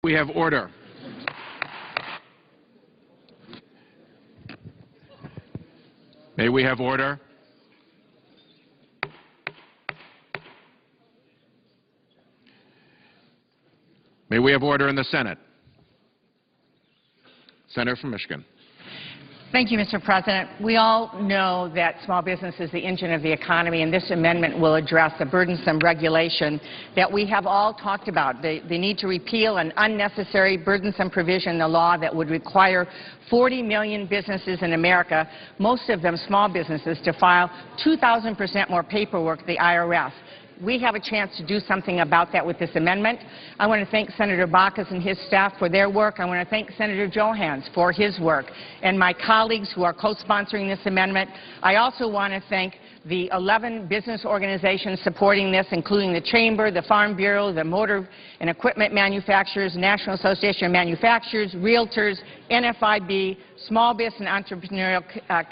We have order. May we have order? May we have order in the Senate? Senator from Michigan. Thank you, Mr. President. We all know that small business is the engine of the economy, and this amendment will address the burdensome regulation that we have all talked about, the need to repeal an unnecessary, burdensome provision in the law that would require 40 million businesses in America, most of them small businesses, to file 2,000% more paperwork to the IRS. We have a chance to do something about that with this amendment. I want to thank Senator Baucus and his staff for their work. I want to thank Senator Johanns for his work and my colleagues who are co-sponsoring this amendment. I also want to thank the 11 business organizations supporting this, including the Chamber, the Farm Bureau, the Motor and Equipment Manufacturers, National Association of Manufacturers, Realtors, NFIB, Small Business and Entrepreneurial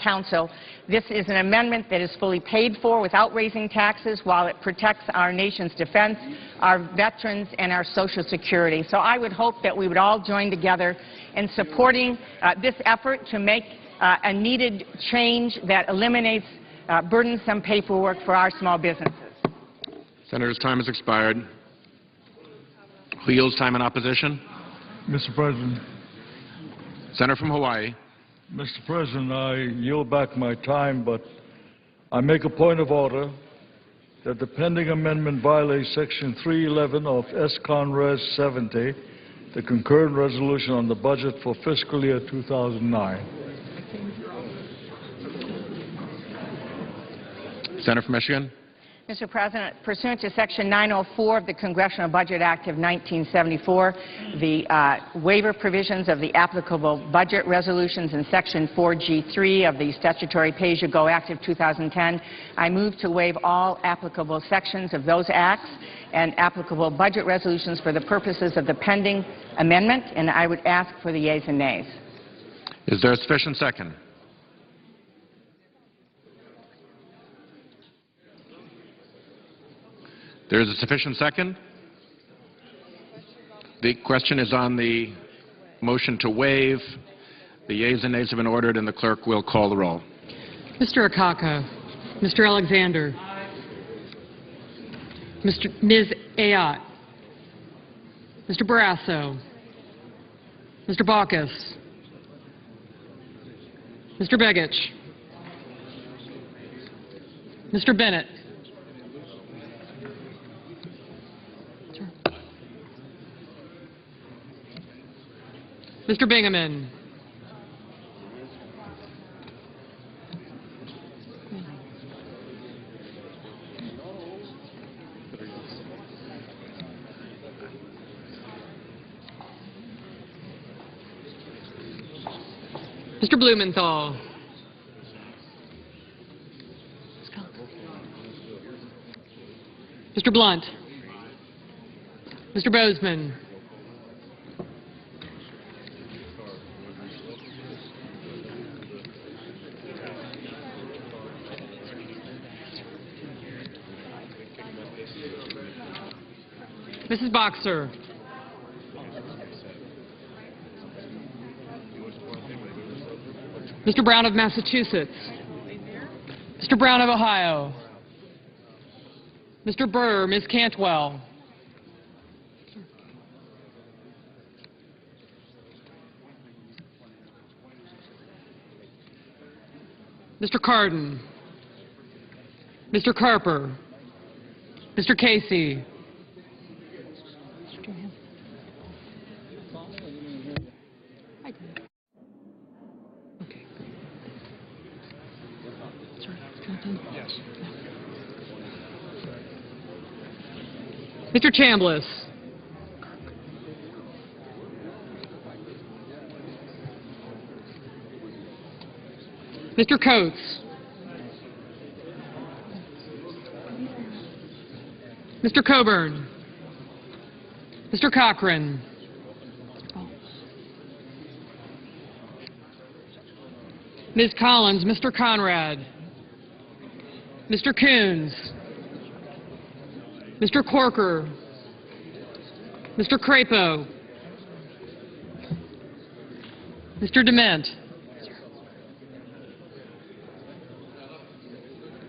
Council. This is an amendment that is fully paid for without raising taxes while it protects our nation's defense, our veterans, and our Social Security. So I would hope that we would all join together in supporting this effort to make a needed change that eliminates burdensome paperwork for our small businesses. Senator's time has expired. Who yields time in opposition? Mr. President. Senator from Hawaii. Mr. President, I yield back my time, but I make a point of order that the pending amendment violates Section 311 of S-Con Res 70, the concurrent resolution on the budget for fiscal year 2009. Senator from Michigan. Mr. President, pursuant to Section 904 of the Congressional Budget Act of 1974, the waiver provisions of the applicable budget resolutions in Section 4G3 of the Statutory Pay-As-You-Go Act of 2010, I move to waive all applicable sections of those acts and applicable budget resolutions for the purposes of the pending amendment, and I would ask for the yeas and nays. Is there a sufficient second? There is a sufficient second. The question is on the motion to waive. The yeas and nays have been ordered, and the clerk will call the roll. Mr. Akaka. Mr. Alexander. Ms. Ayotte. Mr. Barrasso. Mr. Baucus. Mr. Begich. Mr. Bennett. Mr. Bingaman. Mr. Blumenthal. Mr. Blunt. Mr. Bozeman. Mrs. Boxer. Mr. Brown of Massachusetts. Mr. Brown of Ohio. Mr. Burr, Ms. Cantwell. Mr. Cardin. Mr. Carper. Mr. Casey. Mr. Chambliss. Mr. Coates. Mr. Coburn. Mr. Cochran. Ms. Collins, Mr. Conrad. Mr. Coons. Mr. Corker. Mr. Crapo. Mr. Dement.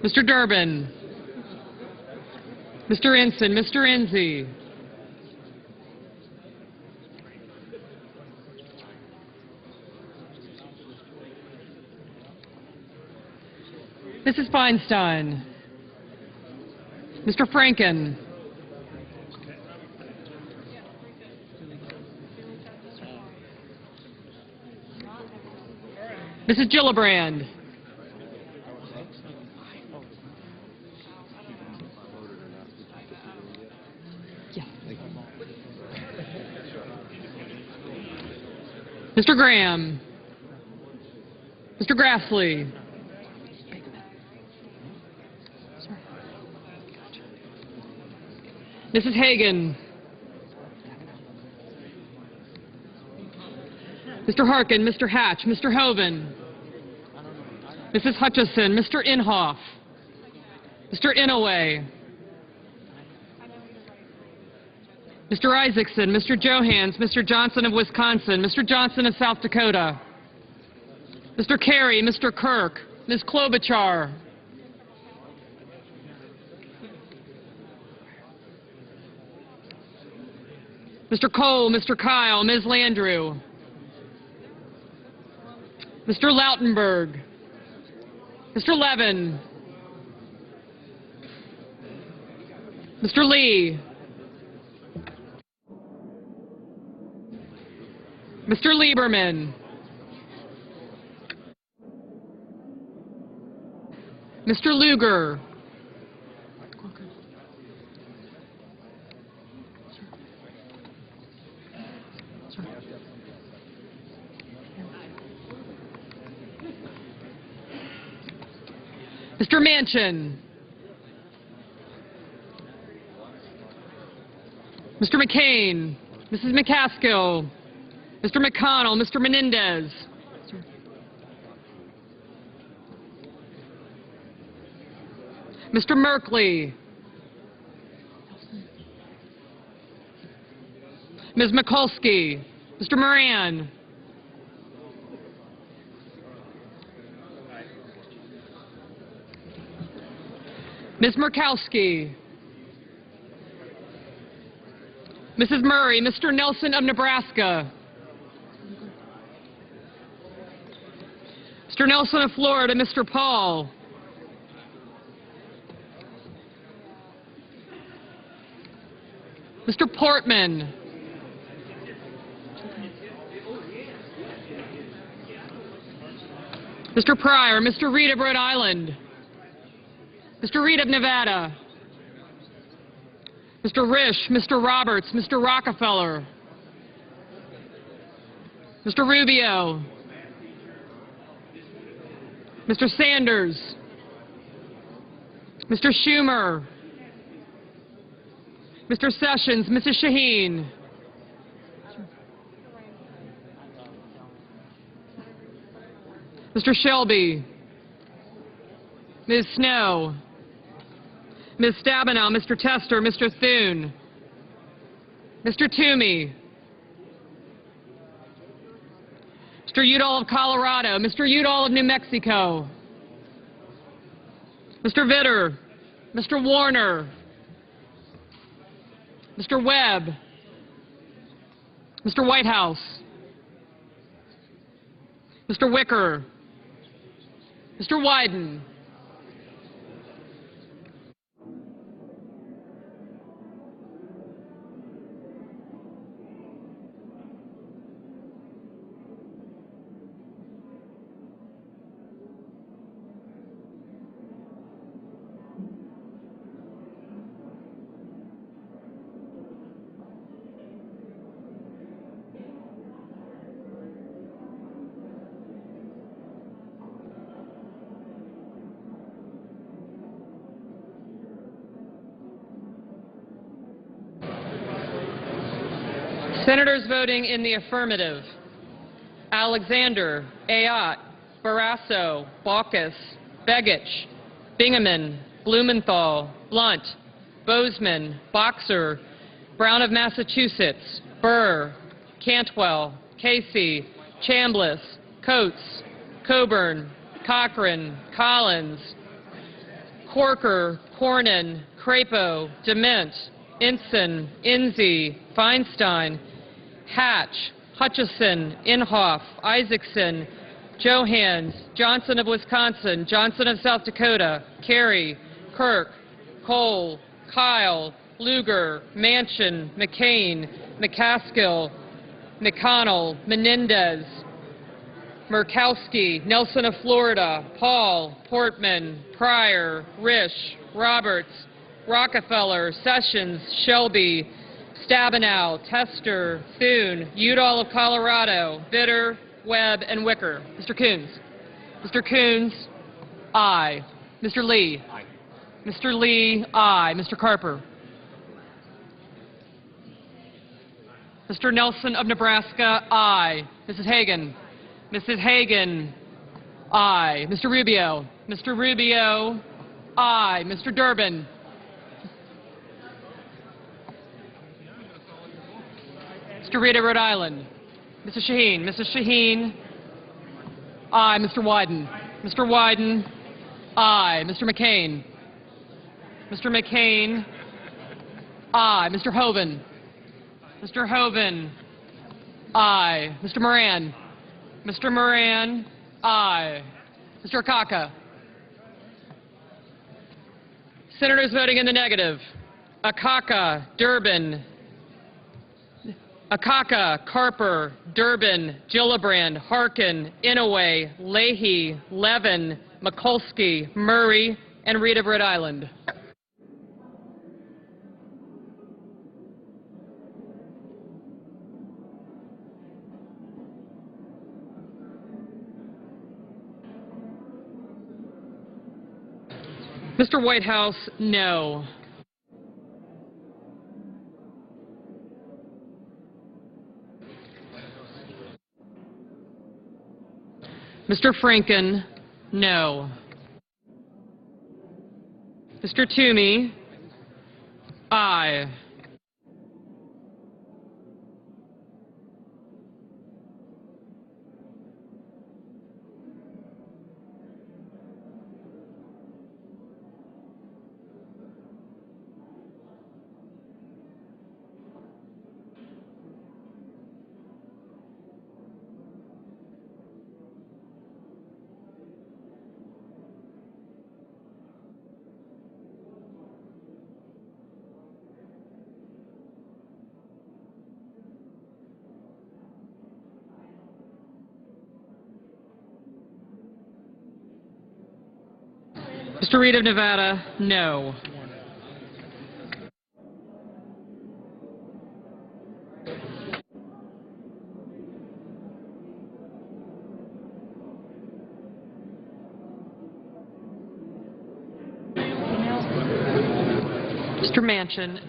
Mr. Durbin. Mr. Ensign. Mr. Enzi. Mrs. Feinstein. Mr. Franken. Mrs. Gillibrand. Mr. Graham. Mr. Grassley. Mrs. Hagan. Mr. Harkin, Mr. Hatch, Mr. Hoven. Mrs. Hutchison, Mr. Inhofe. Mr. Inouye. Mr. Isaacson, Mr. Johans, Mr. Johnson of Wisconsin, Mr. Johnson of South Dakota. Mr. Kerry, Mr. Kirk, Ms. Klobuchar. Mr. Cole, Mr. Kyle, Ms. Landrieu. Mr. Lautenberg. Mr. Levin. Mr. Lee. Mr. Lieberman. Mr. Lugar. Mr. Manchin. Mr. McCain. Mrs. McCaskill. Mr. McConnell. Mr. Menendez. Mr. Merkley. Ms. Mikulski. Mr. Moran. Ms. Murkowski. Mrs. Murray. Mr. Nelson of Nebraska. Mr. Nelson of Florida. Mr. Paul. Mr. Portman. Mr. Pryor. Mr. Reed of Rhode Island. Mr. Reed of Nevada. Mr. Risch, Mr. Roberts, Mr. Rockefeller. Mr. Rubio. Mr. Sanders. Mr. Schumer. Mr. Sessions, Mrs. Shaheen. Mr. Shelby. Ms. Snow. Ms. Stabenow, Mr. Tester, Mr. Thune. Mr. Toomey. Mr. Udall of Colorado. Mr. Udall of New Mexico. Mr. Vitter. Mr. Warner. Mr. Webb. Mr. Whitehouse. Mr. Wicker. Mr. Wyden. Senators voting in the affirmative: Alexander, Ayotte, Barrasso, Baucus, Begich, Bingaman, Blumenthal, Blunt, Bozeman, Boxer, Brown of Massachusetts, Burr, Cantwell, Casey, Chambliss, Coates, Coburn, Cochran, Collins, Corker, Cornyn, Crapo, Dement, Inson, Enzi, Feinstein, Hatch, Hutchison, Inhofe, Isaacson, Johans, Johnson of Wisconsin, Johnson of South Dakota, Kerry, Kirk, Cole, Kyle, Lugar, Manchin, McCain, McCaskill, McConnell, Menendez, Murkowski, Nelson of Florida, Paul, Portman, Pryor, Risch, Roberts, Rockefeller, Sessions, Shelby, Stabenow, Tester, Thune, Udall of Colorado, Vitter, Webb, and Wicker. Mr. Coons. Mr. Coons, aye. Mr. Lee. Aye. Mr. Lee, aye. Mr. Carper. Mr. Nelson of Nebraska, aye. Mrs. Hagan. Mrs. Hagan, aye. Mr. Rubio. Mr. Rubio, aye. Mr. Durbin. Mr. Reed of Rhode Island. Mrs. Shaheen. Mrs. Shaheen, aye. Mr. Wyden. Mr. Wyden, aye. Mr. McCain. Mr. McCain, aye. Mr. Hoven. Mr. Hoven, aye. Mr. Moran. Mr. Moran, aye. Mr. Akaka. Senators voting in the negative. Akaka, Durbin. Akaka, Carper, Durbin, Gillibrand, Harkin, Inouye, Leahy, Levin, Mikulski, Murray, and Reed of Rhode Island. Mr. Whitehouse, no. Mr. Franken, no. Mr. Toomey, aye. Mr. Reed of Nevada, no. Mr. Manchin,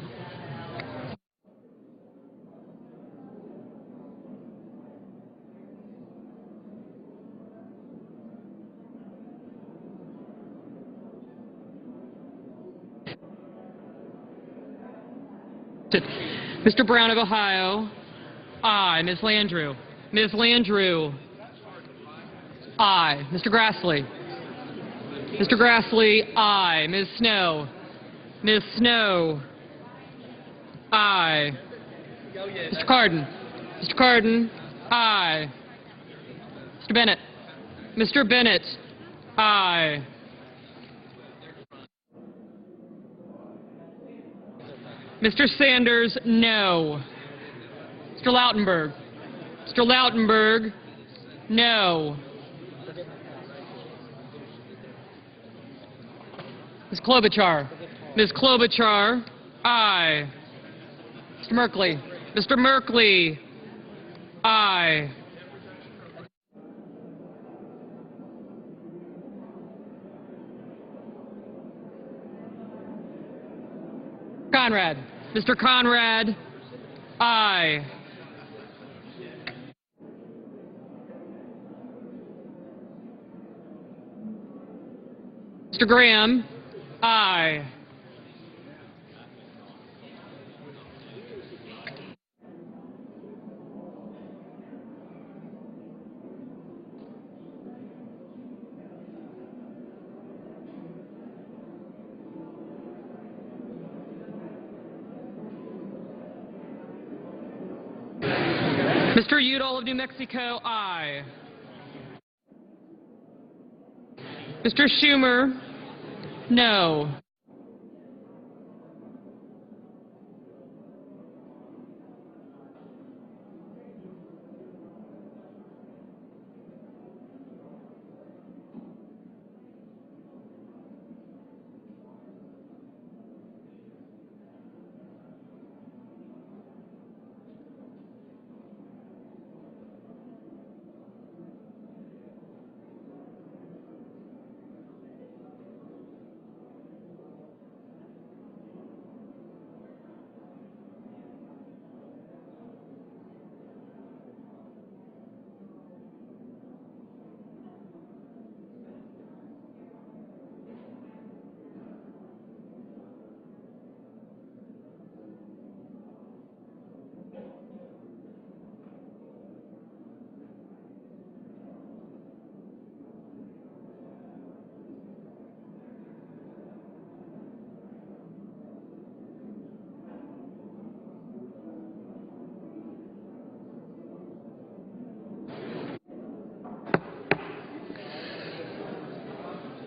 Mr. Brown of Ohio, aye. Ms. Landrieu. Ms. Landrieu, aye. Mr. Grassley. Mr. Grassley, aye. Ms. Snow. Ms. Snow, aye. Mr. Cardin. Mr. Cardin, aye. Mr. Bennett. Mr. Bennett, aye. Mr. Sanders, no. Mr. Lautenberg. Mr. Lautenberg, no. Ms. Klobuchar. Ms. Klobuchar, aye. Mr. Merkley. Mr. Merkley, aye. Conrad. Mr. Conrad, aye. Mr. Graham, aye. Mr. Udall of New Mexico, aye. Mr. Schumer, no.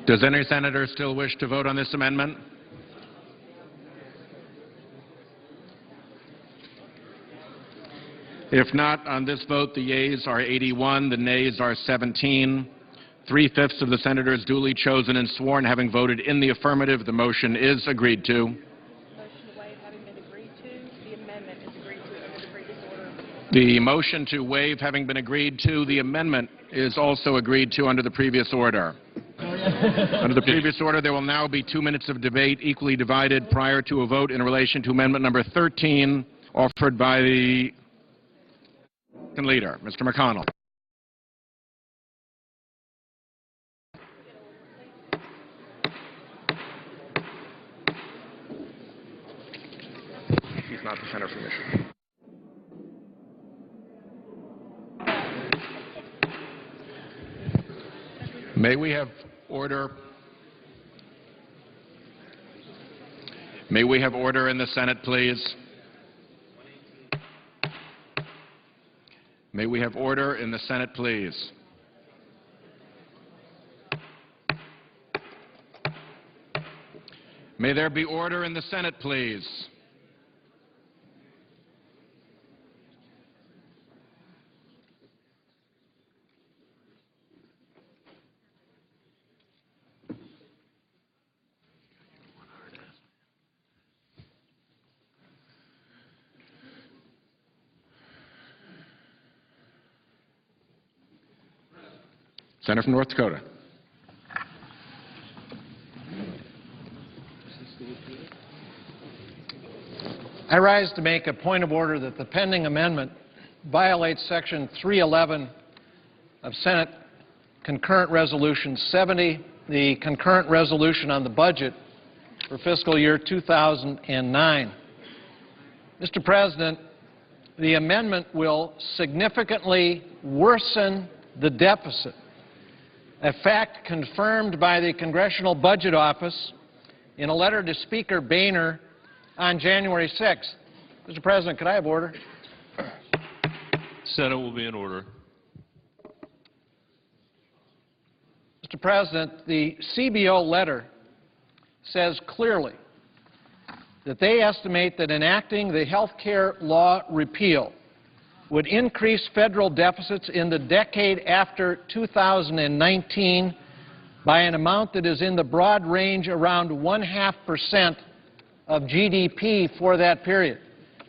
Does any senator still wish to vote on this amendment? If not, on this vote, the yeas are 81, the nays are 17. 3/5 of the senators duly chosen and sworn having voted in the affirmative, the motion is agreed to. Motion to waive having been agreed to, the amendment is agreed to under the previous order. The motion to waive having been agreed to, the amendment is also agreed to under the previous order. Under the previous order, there will now be 2 minutes of debate equally divided prior to a vote in relation to amendment number 13 offered by the leader, Mr. McConnell. He's not the senator from Michigan. May we have order? May we have order in the Senate, please? May we have order in the Senate, please? May there be order in the Senate, please? Senator from North Dakota. I rise to make a point of order that the pending amendment violates Section 311 of Senate Concurrent Resolution 70, the concurrent resolution on the budget for fiscal year 2009. Mr. President, the amendment will significantly worsen the deficit, a fact confirmed by the Congressional Budget Office in a letter to Speaker Boehner on January 6th. Mr. President, could I have order? Senate will be in order. Mr. President, the CBO letter says clearly that they estimate that enacting the health care law repeal would increase federal deficits in the decade after 2019 by an amount that is in the broad range around 0.5% of GDP for that period.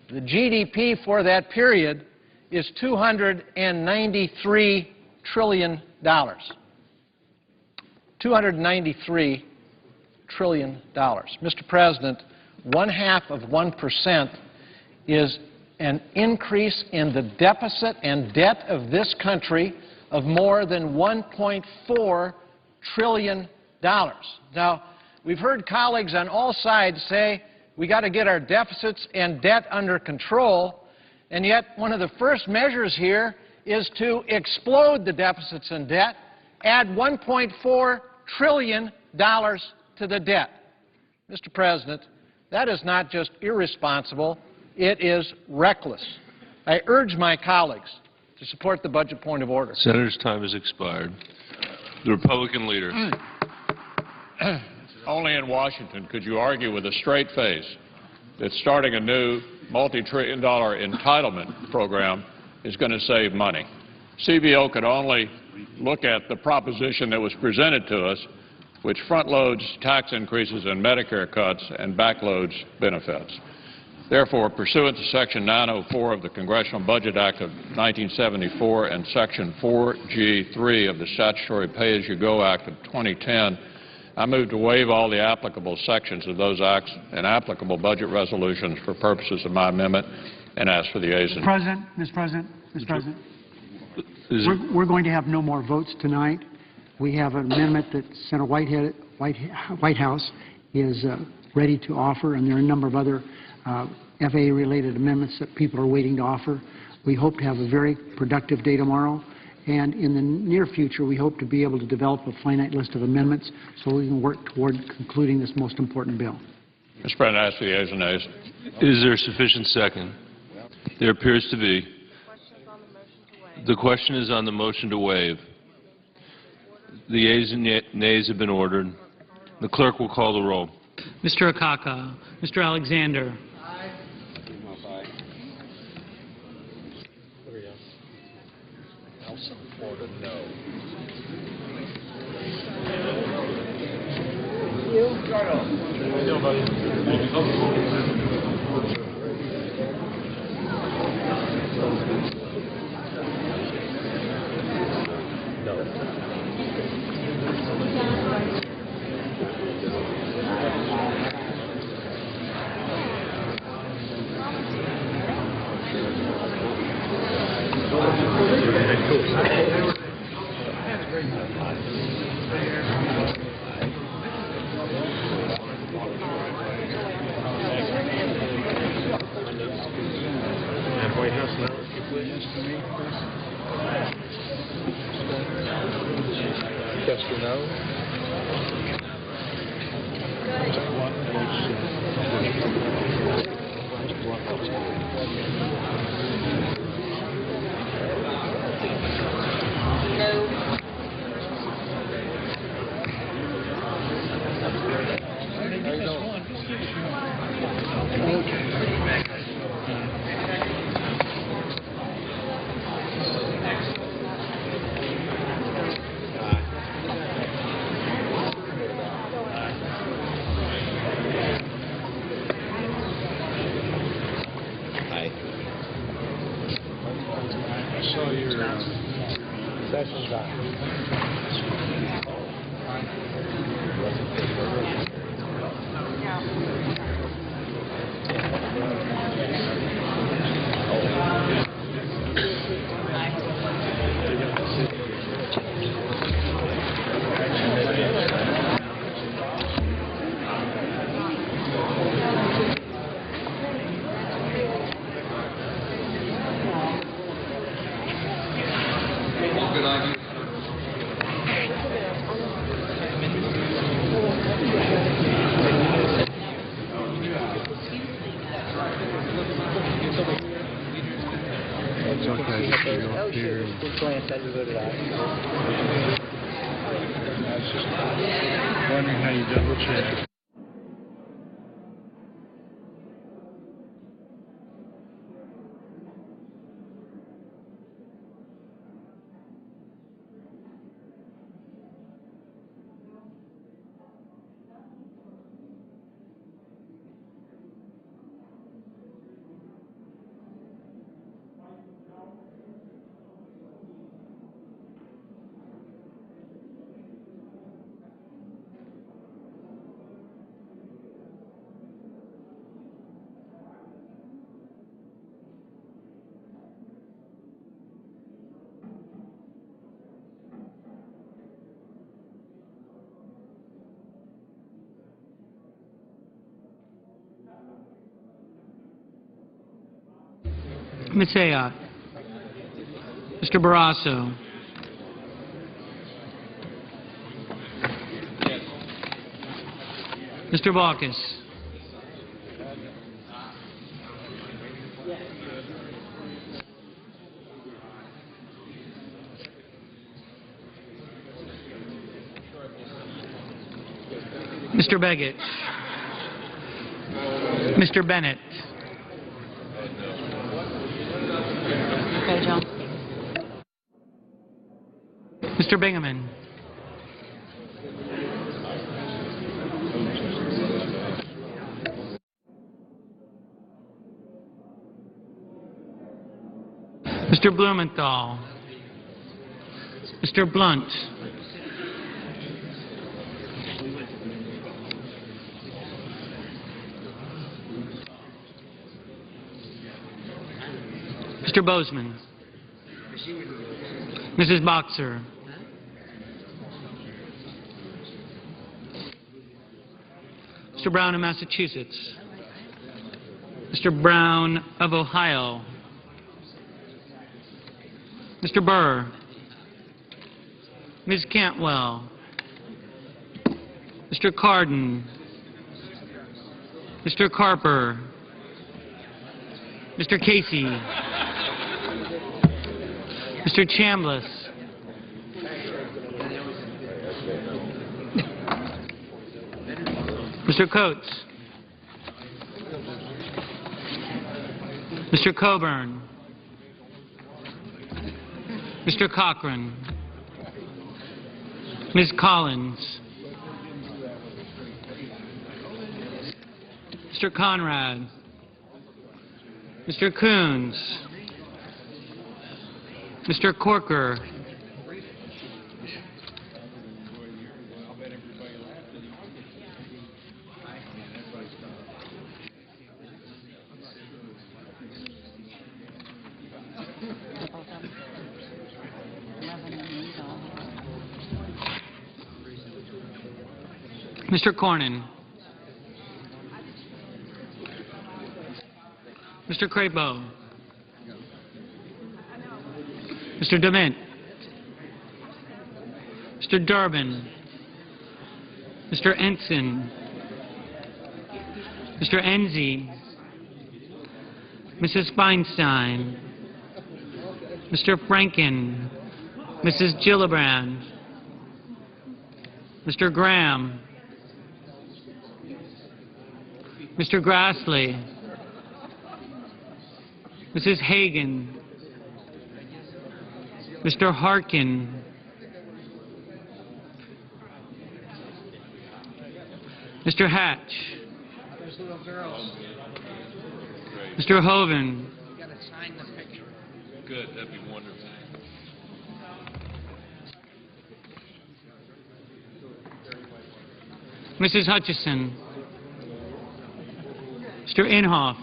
The GDP for that period is $293 trillion. $293 trillion. Mr. President, 0.5% is an increase in the deficit and debt of this country of more than $1.4 trillion. Now, we've heard colleagues on all sides say we got to get our deficits and debt under control, and yet one of the first measures here is to explode the deficits and debt, add $1.4 trillion to the debt. Mr. President, that is not just irresponsible, it is reckless. I urge my colleagues To support the budget point of order. Senator's time has expired. The Republican leader. Only in Washington could you argue with a straight face that starting a new multi-trillion-dollar entitlement program is going to save money. CBO could only look at the proposition that was presented to us, which front-loads tax increases and Medicare cuts and backloads benefits. Therefore, pursuant to Section 904 of the Congressional Budget Act of 1974 and Section 4G3 of the Statutory Pay-As-You-Go Act of 2010, I move to waive all the applicable sections of those acts and applicable budget resolutions for purposes of my amendment and ask for the ayes and Mr. President, we're going to have no more votes tonight. We have an amendment that Senator White House is ready to offer, and there are a number of other FAA-related amendments that people are waiting to offer. We hope to have a very productive day tomorrow, and in the near future, we hope to be able to develop a finite list of amendments so we can work toward concluding this most important bill. Mr. President, I ask for the ayes and nays. Is there sufficient second? There appears to be. The question is on the motion to waive. The yeas and nays have been ordered. The clerk will call the roll. Mr. Akaka. Mr. Alexander. Wondering how you double check. Matea. Mr. Barrasso. Mr. Baucus. Mr. Begich. Mr. Bennett. Okay, John. Mr. Bingaman. Mr. Blumenthal. Mr. Blunt. Mr. Bozeman. Mrs. Boxer. Mr. Brown of Massachusetts. Mr. Brown of Ohio. Mr. Burr. Ms. Cantwell. Mr. Cardin. Mr. Carper. Mr. Casey. Mr. Chambliss. Mr. Coates. Mr. Coburn. Mr. Cochran. Ms. Collins. Mr. Conrad. Mr. Coons. Mr. Corker. Mr. Cornyn. Mr. Crapo. Mr. DeMint. Mr. Durbin. Mr. Ensign. Mr. Enzi. Mrs. Feinstein. Mr. Franken. Mrs. Gillibrand. Mr. Graham. Mr. Grassley. Mrs. Hagan. Mr. Harkin. Mr. Hatch. Mr. Hoven. Good, that'd be wonderful. Mrs. Hutchison. Mr. Inhofe.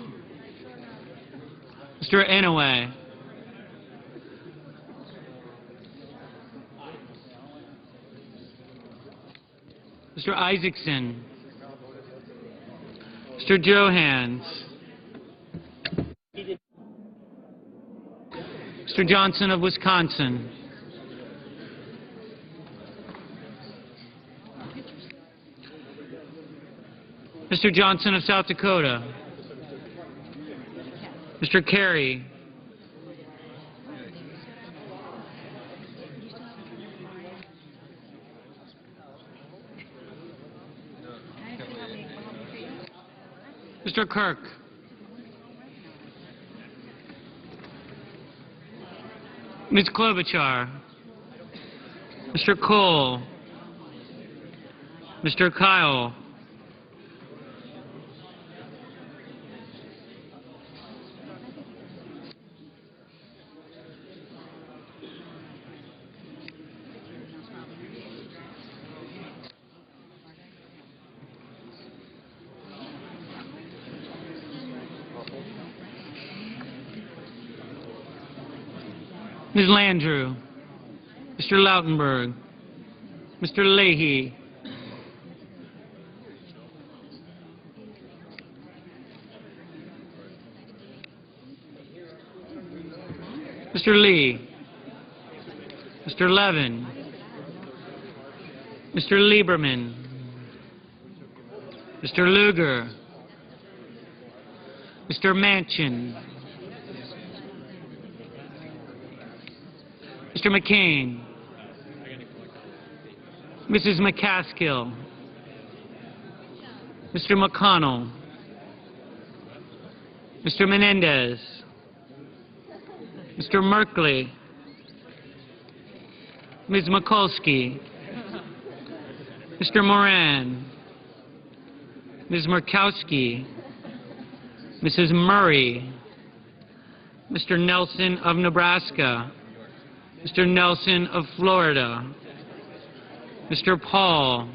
Mr. Inouye. Mr. Isaacson. Mr. Johans. Mr. Johnson of Wisconsin. Mr. Johnson of South Dakota. Mr. Kerry. Mr. Kirk. Ms. Klobuchar. Mr. Cole. Mr. Kyle. Ms. Landrieu. Mr. Lautenberg. Mr. Leahy. Mr. Lee. Mr. Levin. Mr. Lieberman. Mr. Lugar. Mr. Manchin. Mr. McCain. Mrs. McCaskill. Mr. McConnell, Mr. Menendez, Mr. Merkley, Ms. Mikulski, Mr. Moran, Ms. Murkowski, Mrs. Murray, Mr. Nelson of Nebraska, Mr. Nelson of Florida, Mr. Paul,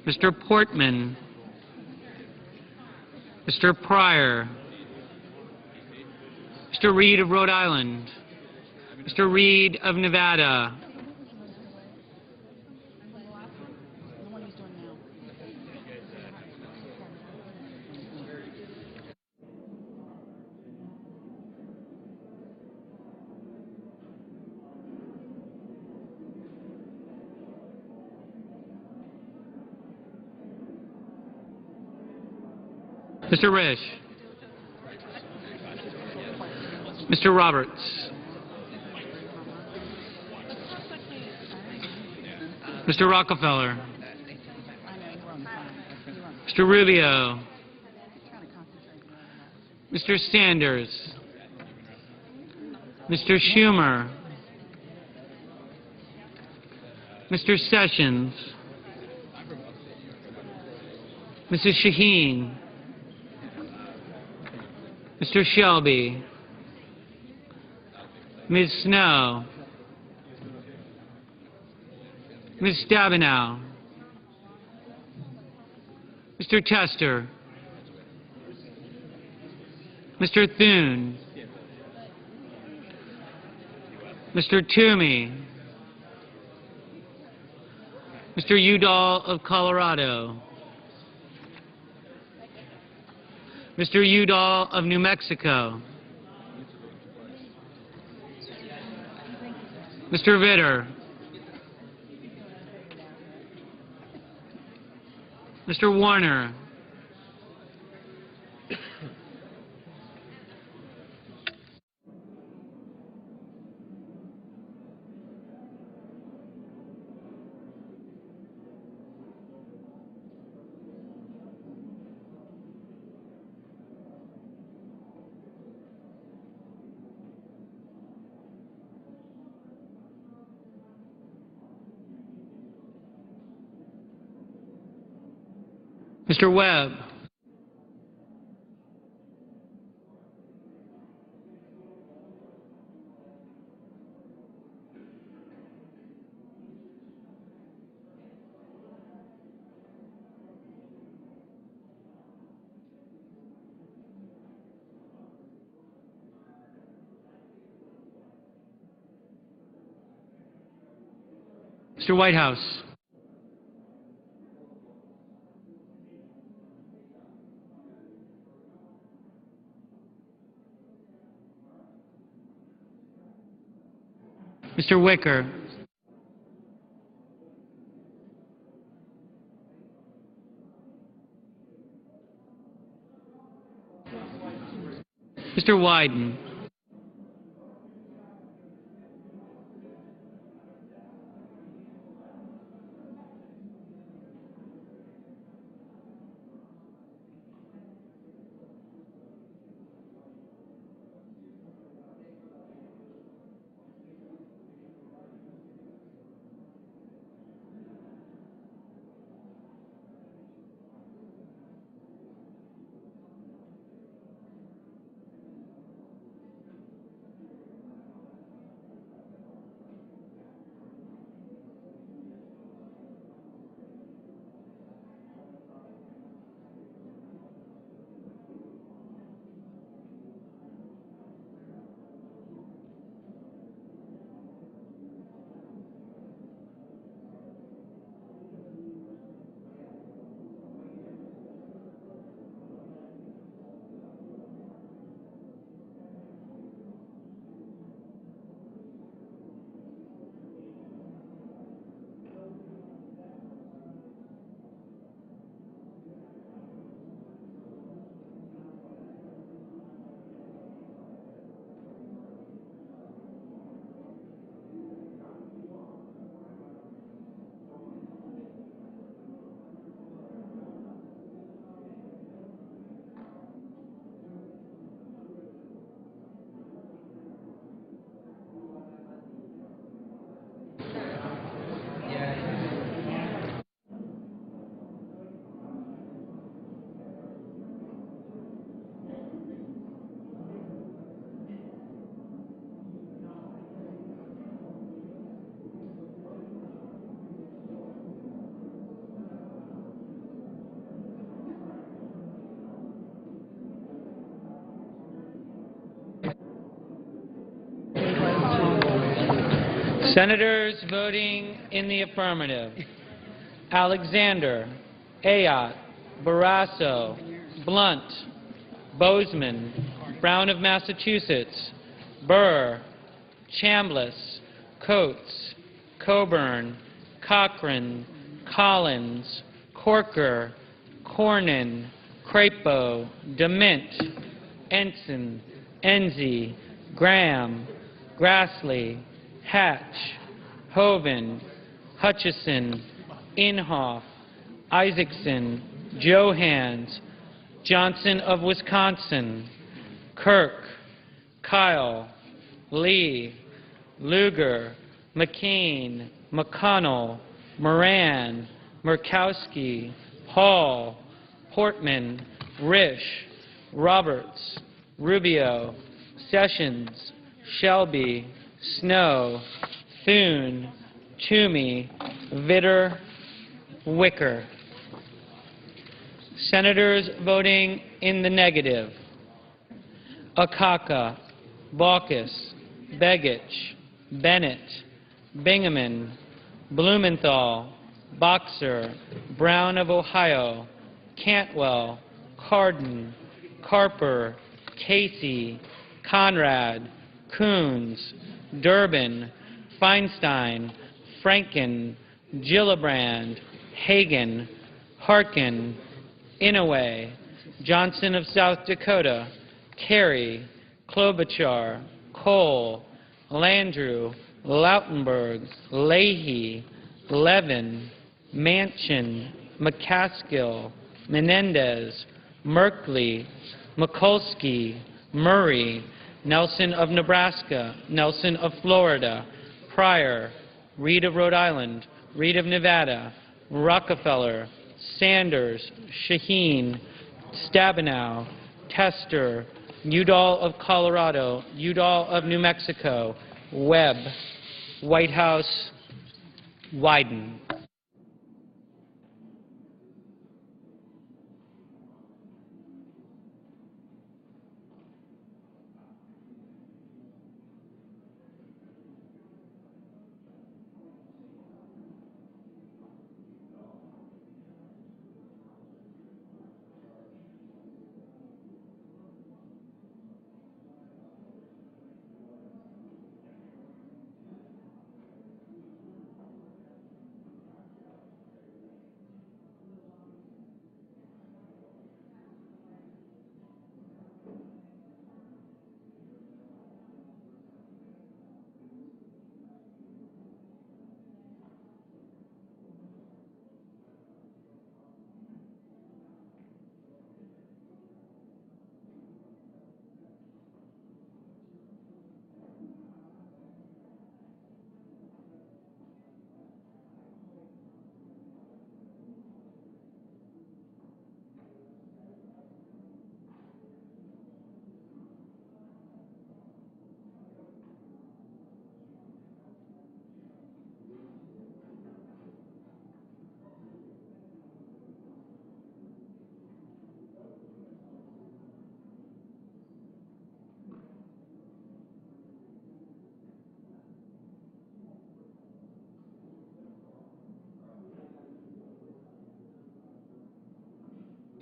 Mr. Portman, Mr. Pryor, Mr. Reed of Rhode Island, Mr. Reed of Nevada, Mr. Risch, Mr. Roberts, Mr. Rockefeller, Mr. Rubio, Mr. Sanders, Mr. Schumer, Mr. Sessions, Mrs. Shaheen, Mr. Shelby, Ms. Snow, Ms. Stabenow, Mr. Tester, Mr. Thune, Mr. Toomey, Mr. Udall of Colorado, Mr. Udall of New Mexico, Mr. Vitter, Mr. Warner, Mr. Webb, Mr. Whitehouse, Mr. Wicker, Mr. Wyden, Senators voting in the affirmative: Alexander, Ayotte, Barrasso, Blunt, Bozeman, Brown of Massachusetts, Burr, Chambliss, Coates, Coburn, Cochran, Collins, Corker, Cornyn, Crapo, DeMint, Ensign, Enzi, Graham, Grassley, Hatch, Hoeven, Hutchison, Inhofe, Isaacson, Johans, Johnson of Wisconsin, Kirk, Kyle, Lee, Lugar, McCain, McConnell, Moran, Murkowski, Hall, Portman, Risch, Roberts, Rubio, Sessions, Shelby, Snow, Thune, Toomey, Vitter, Wicker. Senators voting in the negative: Akaka, Baucus, Begich, Bennett, Bingaman, Blumenthal, Boxer, Brown of Ohio, Cantwell, Cardin, Carper, Casey, Conrad, Coons, Durbin, Feinstein, Franken, Gillibrand, Hagan, Harkin, Inouye, Johnson of South Dakota, Kerry, Klobuchar, Cole, Landrieu, Lautenberg, Leahy, Levin, Manchin, McCaskill, Menendez, Merkley, Mikulski, Murray, Nelson of Nebraska, Nelson of Florida, Pryor, Reed of Rhode Island, Reed of Nevada, Rockefeller, Sanders, Shaheen, Stabenow, Tester, Udall of Colorado, Udall of New Mexico, Webb, Whitehouse, Wyden.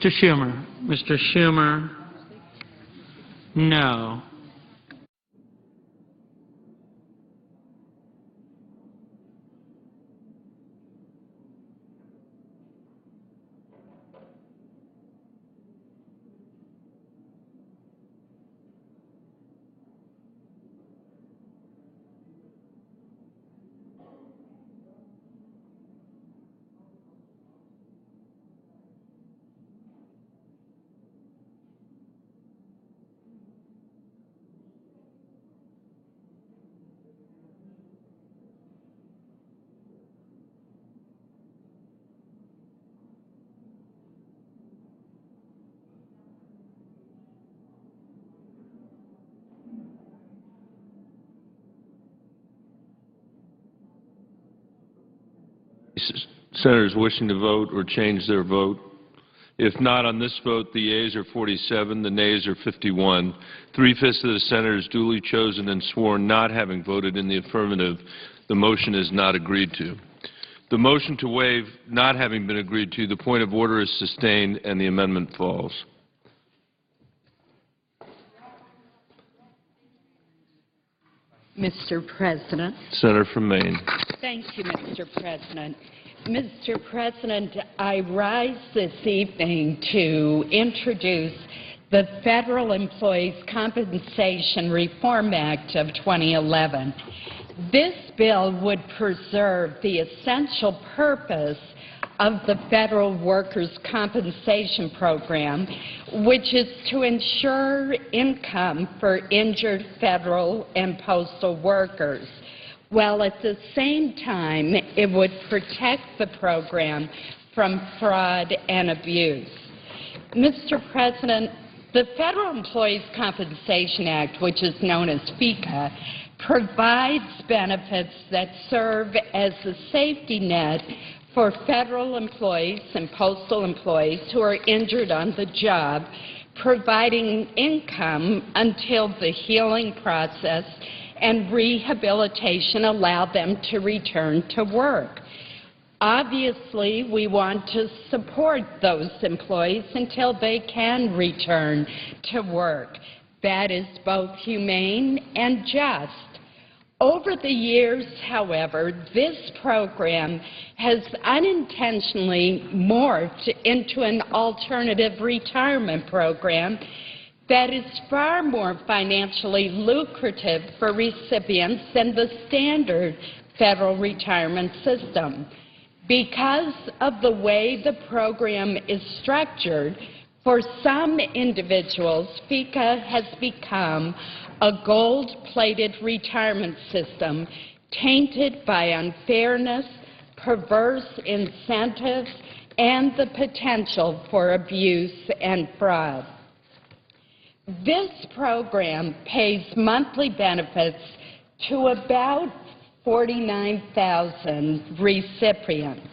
Mr. Schumer. Mr. Schumer, no. Senators wishing to vote or change their vote? If not on this vote, the yeas are 47, the nays are 51. 3/5 of the senators duly chosen and sworn not having voted in the affirmative, The motion is not agreed to. The motion to waive not having been agreed to, the point of order is sustained and the amendment falls. Mr. President. Senator from Maine. Thank you, Mr. President. Mr. President, I rise this evening to introduce the Federal Employees Compensation Reform Act of 2011. This bill would preserve the essential purpose of the Federal Workers' Compensation Program, which is to ensure income for injured federal and postal workers, while at the same time it would protect the program from fraud and abuse. Mr. President, the Federal Employees Compensation Act, which is known as FECA, provides benefits that serve as a safety net for federal employees and postal employees who are injured on the job, providing income until the healing process and rehabilitation allow them to return to work. Obviously, we want to support those employees until they can return to work. That is both humane and just. Over the years, however, this program has unintentionally morphed into an alternative retirement program that is far more financially lucrative for recipients than the standard federal retirement system. Because of the way the program is structured, for some individuals, FECA has become a gold-plated retirement system tainted by unfairness, perverse incentives, and the potential for abuse and fraud. This program pays monthly benefits to about 49,000 recipients.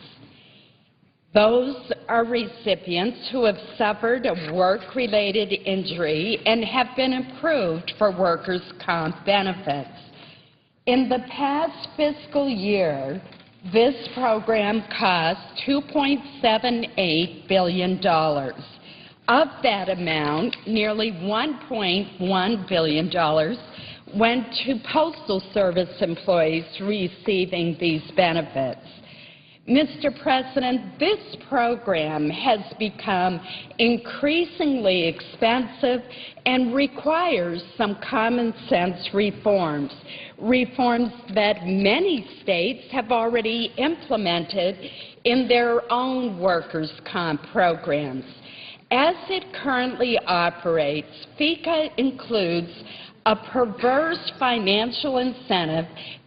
Those are recipients who have suffered a work-related injury and have been approved for workers' comp benefits. In the past fiscal year, this program cost $2.78 billion. Of that amount, nearly $1.1 billion went to Postal Service employees receiving these benefits. Mr. President, this program has become increasingly expensive and requires some common sense reforms, reforms that many states have already implemented in their own workers' comp programs. As it currently operates, FECA includes a perverse financial incentive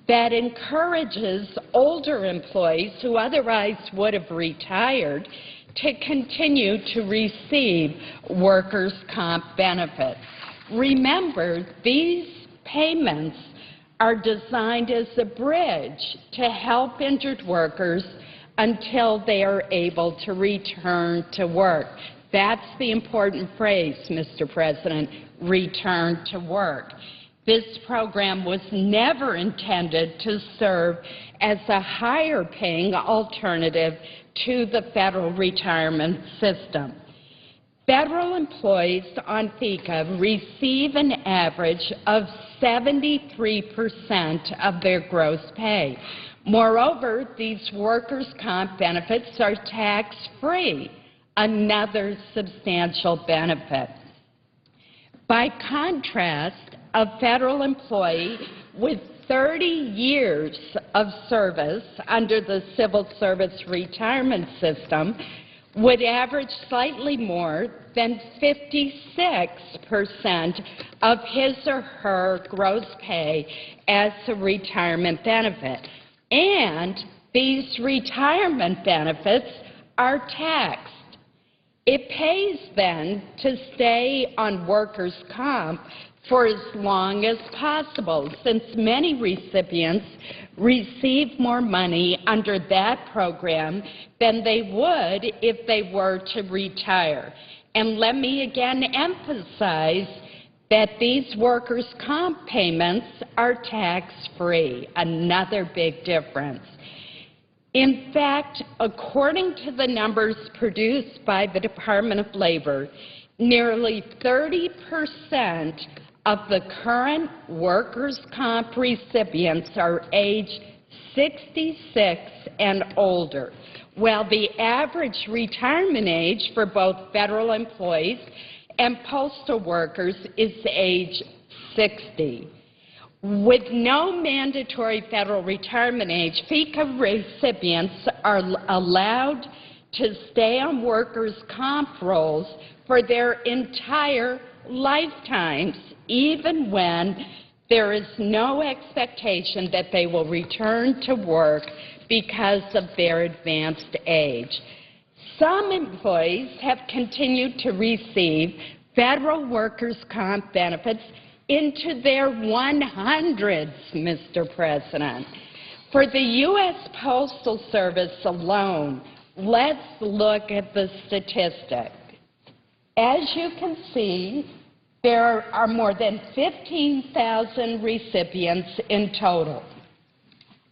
that encourages older employees who otherwise would have retired to continue to receive workers' comp benefits. Remember, these payments are designed as a bridge to help injured workers until they are able to return to work. That's the important phrase, Mr. President, return to work. This program was never intended to serve as a higher-paying alternative to the federal retirement system. Federal employees on FECA receive an average of 73% of their gross pay. Moreover, these workers' comp benefits are tax-free, another substantial benefit. By contrast, a federal employee with 30 years of service under the Civil Service Retirement System would average slightly more than 56% of his or her gross pay as a retirement benefit. And these retirement benefits are taxed. It pays, then, to stay on workers' comp for as long as possible, since many recipients receive more money under that program than they would if they were to retire. And let me again emphasize that these workers' comp payments are tax-free, another big difference. In fact, according to the numbers produced by the Department of Labor, nearly 30% of the current workers' comp recipients are age 66 and older, while the average retirement age for both federal employees and postal workers is age 60. With no mandatory federal retirement age, FECA recipients are allowed to stay on workers' comp rolls for their entire lifetimes, even when there is no expectation that they will return to work because of their advanced age. Some employees have continued to receive federal workers' comp benefits into their 100s, Mr. President. For the U.S. Postal Service alone, let's look at the statistics. As you can see, there are more than 15,000 recipients in total.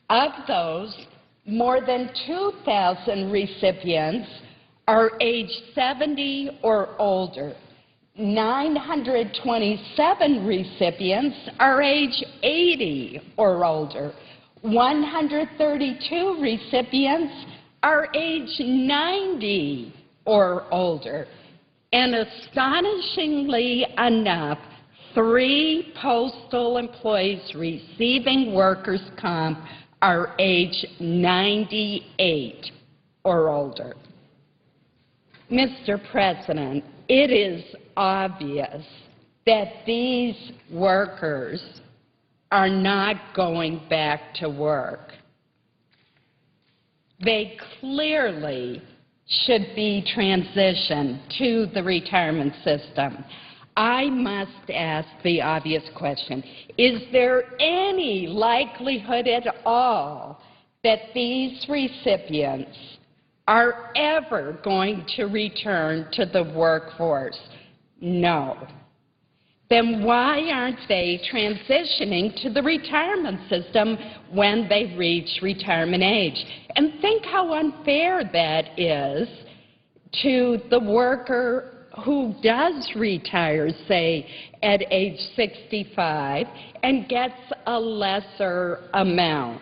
Of those, more than 2,000 recipients are age 70 or older. 927 recipients are age 80 or older. 132 recipients are age 90 or older. And astonishingly enough, 3 postal employees receiving workers' comp are age 98 or older. Mr. President, it is obvious that these workers are not going back to work. They clearly should be transitioned to the retirement system. I must ask the obvious question. Is there any likelihood at all that these recipients are ever going to return to the workforce? No. Then why aren't they transitioning to the retirement system when they reach retirement age? And think how unfair that is to the worker who does retire, say, at age 65 and gets a lesser amount.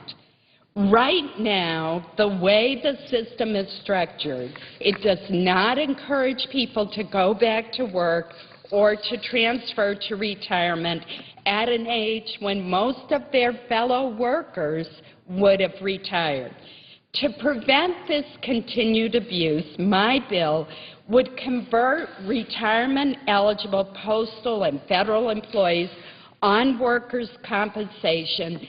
Right now, the way the system is structured, it does not encourage people to go back to work or to transfer to retirement at an age when most of their fellow workers would have retired. To prevent this continued abuse, my bill would convert retirement-eligible postal and federal employees on workers' compensation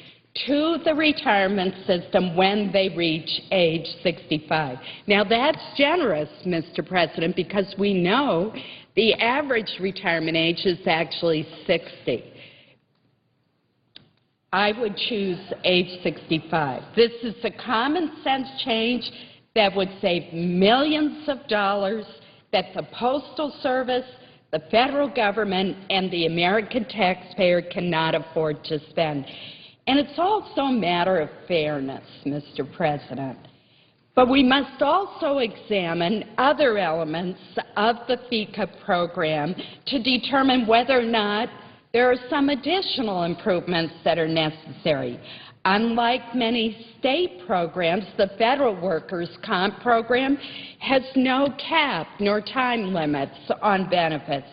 to the retirement system when they reach age 65. Now, that's generous, Mr. President, because we know the average retirement age is actually 60. I would choose age 65. This is a common-sense change that would save millions of dollars that the Postal Service, the federal government, and the American taxpayer cannot afford to spend. And it's also a matter of fairness, Mr. President. But we must also examine other elements of the FECA program to determine whether or not there are some additional improvements that are necessary. Unlike many state programs, the federal workers' comp program has no cap nor time limits on benefits.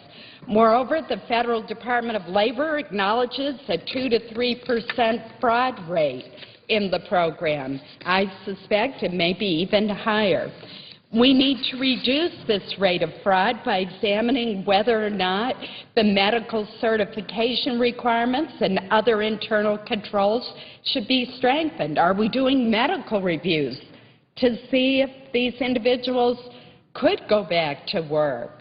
Moreover, the Federal Department of Labor acknowledges a 2 to 3% fraud rate in the program. I suspect it may be even higher. We need to reduce this rate of fraud by examining whether or not the medical certification requirements and other internal controls should be strengthened. Are we doing medical reviews to see if these individuals could go back to work?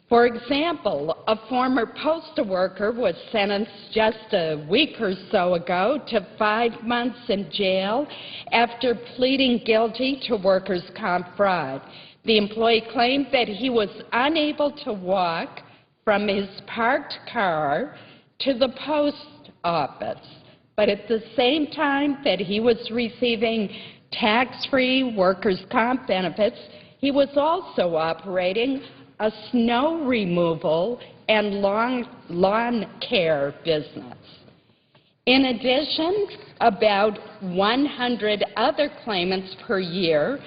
For example, a former postal worker was sentenced just a week or so ago to 5 months in jail after pleading guilty to workers' comp fraud. The employee claimed that he was unable to walk from his parked car to the post office. But at the same time that he was receiving tax-free workers' comp benefits, he was also operating a snow removal and lawn care business. In addition, about 100 other claimants per year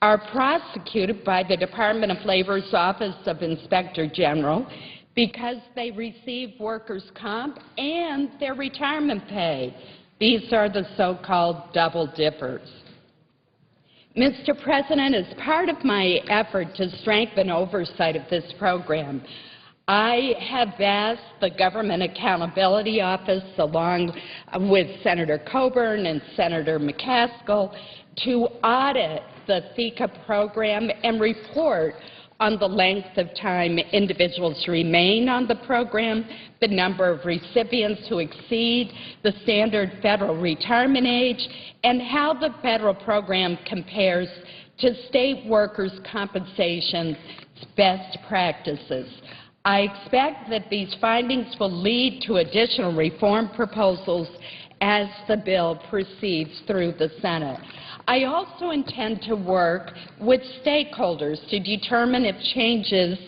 are prosecuted by the Department of Labor's Office of Inspector General because they receive workers' comp and their retirement pay. These are the so-called double dippers. Mr. President, as part of my effort to strengthen oversight of this program, I have asked the Government Accountability Office, along with Senator Coburn and Senator McCaskill, to audit the FECA program and report on the length of time individuals remain on the program, the number of recipients who exceed the standard federal retirement age, and how the federal program compares to state workers' compensation's best practices. I expect that these findings will lead to additional reform proposals as the bill proceeds through the Senate. I also intend to work with stakeholders to determine if changes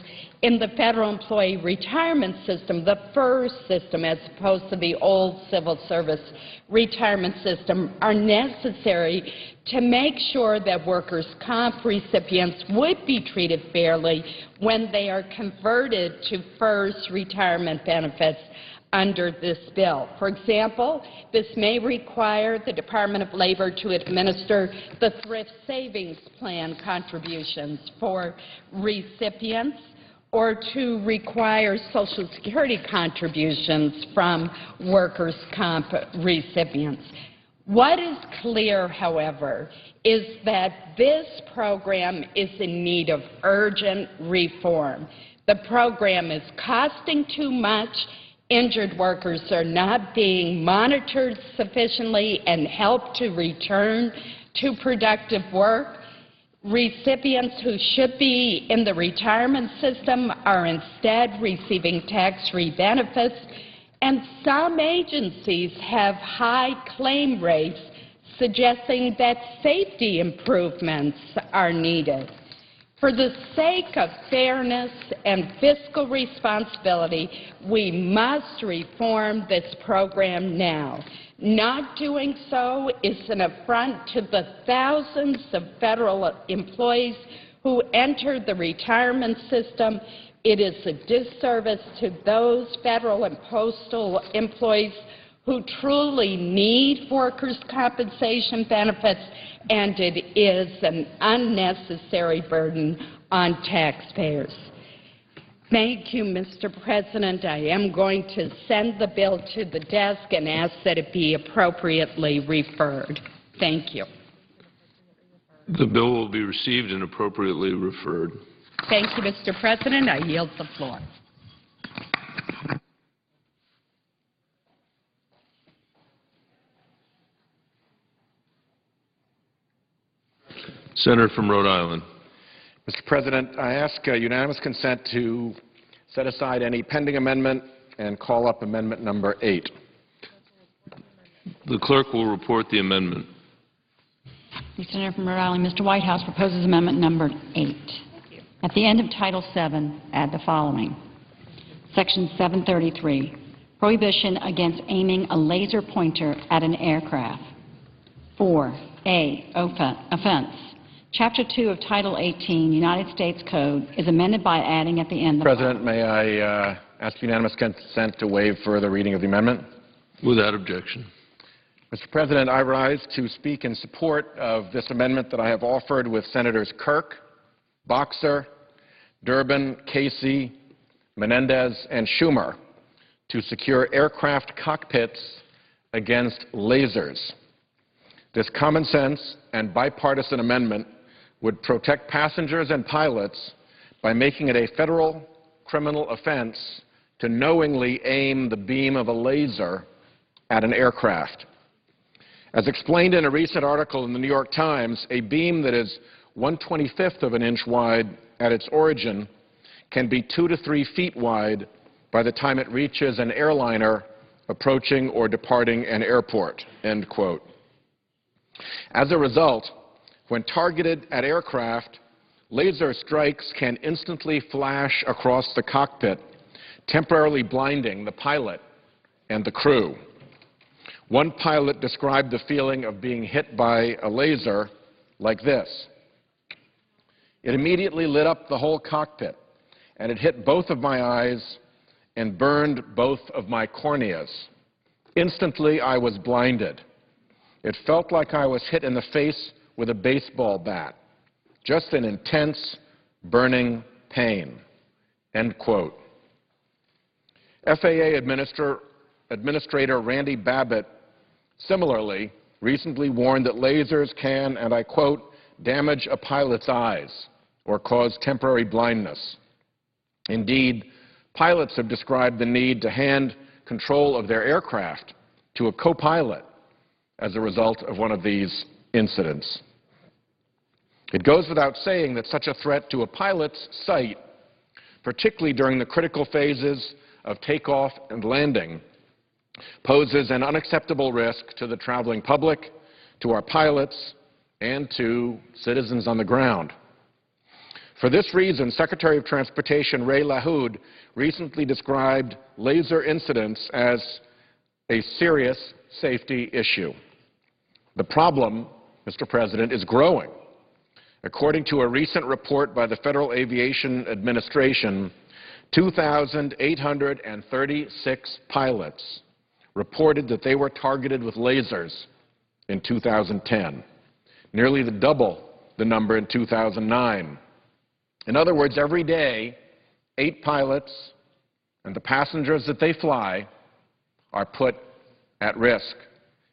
in the federal employee retirement system, the FERS system as opposed to the old civil service retirement system, are necessary to make sure that workers' comp recipients would be treated fairly when they are converted to FERS retirement benefits under this bill. For example, this may require the Department of Labor to administer the Thrift Savings Plan contributions for recipients, or to require Social Security contributions from workers' comp recipients. What is clear, however, is that this program is in need of urgent reform. The program is costing too much. Injured workers are not being monitored sufficiently and helped to return to productive work. Recipients who should be in the retirement system are instead receiving tax-free benefits, and some agencies have high claim rates suggesting that safety improvements are needed. For the sake of fairness and fiscal responsibility, we must reform this program now. Not doing so is an affront to the thousands of federal employees who enter the retirement system. It is a disservice to those federal and postal employees who truly need workers' compensation benefits, and it is an unnecessary burden on taxpayers. Thank you, Mr. President. I am going to send the bill to the desk and ask that it be appropriately referred. Thank you. The bill will be received and appropriately referred. Thank you, Mr. President. I yield the floor. Senator from Rhode Island. Mr. President, I ask unanimous consent to set aside any pending amendment and call up amendment number 8. The clerk will report the amendment. The Senator from Rhode Island, Mr. Whitehouse, proposes amendment number 8. At the end of Title VII, add the following. Section 733, prohibition against aiming a laser pointer at an aircraft. 4A, offense. Chapter 2 of Title 18, United States Code, is amended by adding at the end the President, may I ask unanimous consent to waive further reading of the amendment? Without objection. Mr. President, I rise to speak in support of this amendment that I have offered with Senators Kirk, Boxer, Durbin, Casey, Menendez, and Schumer to secure aircraft cockpits against lasers. This common sense and bipartisan amendment would protect passengers and pilots by making it a federal criminal offense to knowingly aim the beam of a laser at an aircraft. As explained in a recent article in the New York Times, a beam that is 1/25th of an inch wide at its origin can be 2 to 3 feet wide by the time it reaches an airliner approaching or departing an airport, end quote. As a result, when targeted at aircraft, laser strikes can instantly flash across the cockpit, temporarily blinding the pilot and the crew. One pilot described the feeling of being hit by a laser like this. It immediately lit up the whole cockpit, and it hit both of my eyes and burned both of my corneas. Instantly, I was blinded. It felt like I was hit in the face with a baseball bat. Just an intense, burning pain, end quote. FAA Administrator Randy Babbitt similarly recently warned that lasers can, and I quote, damage a pilot's eyes or cause temporary blindness. Indeed, pilots have described the need to hand control of their aircraft to a co-pilot as a result of one of these incidents. It goes without saying that such a threat to a pilot's sight, particularly during the critical phases of takeoff and landing, poses an unacceptable risk to the traveling public, to our pilots, and to citizens on the ground. For this reason, Secretary of Transportation Ray LaHood recently described laser incidents as a serious safety issue. The problem, Mr. President, is growing. According to a recent report by the Federal Aviation Administration, 2,836 pilots reported that they were targeted with lasers in 2010, nearly double the number in 2009. In other words, every day, 8 pilots and the passengers that they fly are put at risk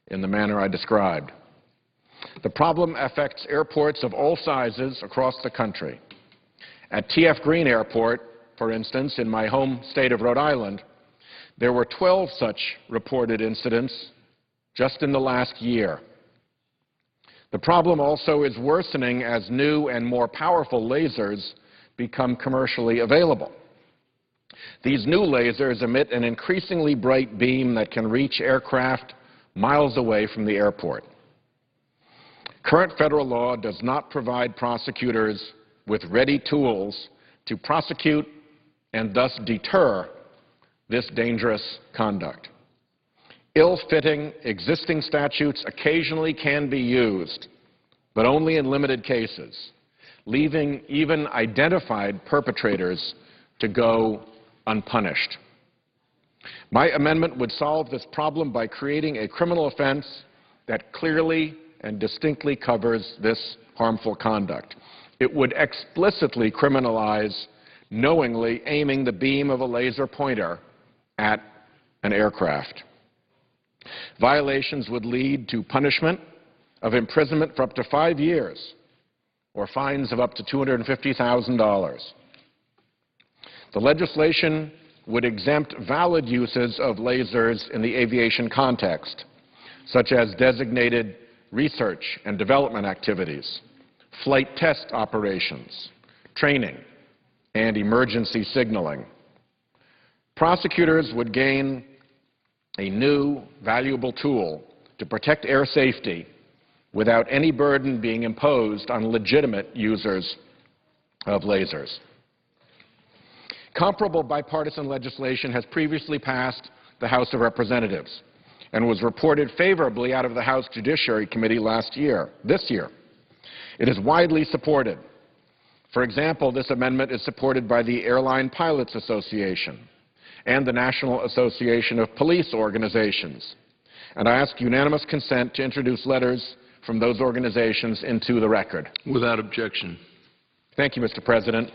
in the manner I described. The problem affects airports of all sizes across the country. At T.F. Green Airport, for instance, in my home state of Rhode Island, there were 12 such reported incidents just in the last year. The problem also is worsening as new and more powerful lasers become commercially available. These new lasers emit an increasingly bright beam that can reach aircraft miles away from the airport. Current federal law does not provide prosecutors with ready tools to prosecute and thus deter this dangerous conduct. Ill-fitting existing statutes occasionally can be used, but only in limited cases, leaving even identified perpetrators to go unpunished. My amendment would solve this problem by creating a criminal offense that clearly and distinctly covers this harmful conduct. It would explicitly criminalize knowingly aiming the beam of a laser pointer at an aircraft. Violations would lead to punishment of imprisonment for up to 5 years or fines of up to $250,000. The legislation would exempt valid uses of lasers in the aviation context, such as designated research and development activities, flight test operations, training, and emergency signaling. Prosecutors would gain a new, valuable tool to protect air safety without any burden being imposed on legitimate users of lasers. Comparable bipartisan legislation has previously passed the House of Representatives and was reported favorably out of the House Judiciary Committee this year. It is widely supported. For example, this amendment is supported by the Airline Pilots Association and the National Association of Police Organizations. And I ask unanimous consent to introduce letters from those organizations into the record. Without objection. Thank you, Mr. President.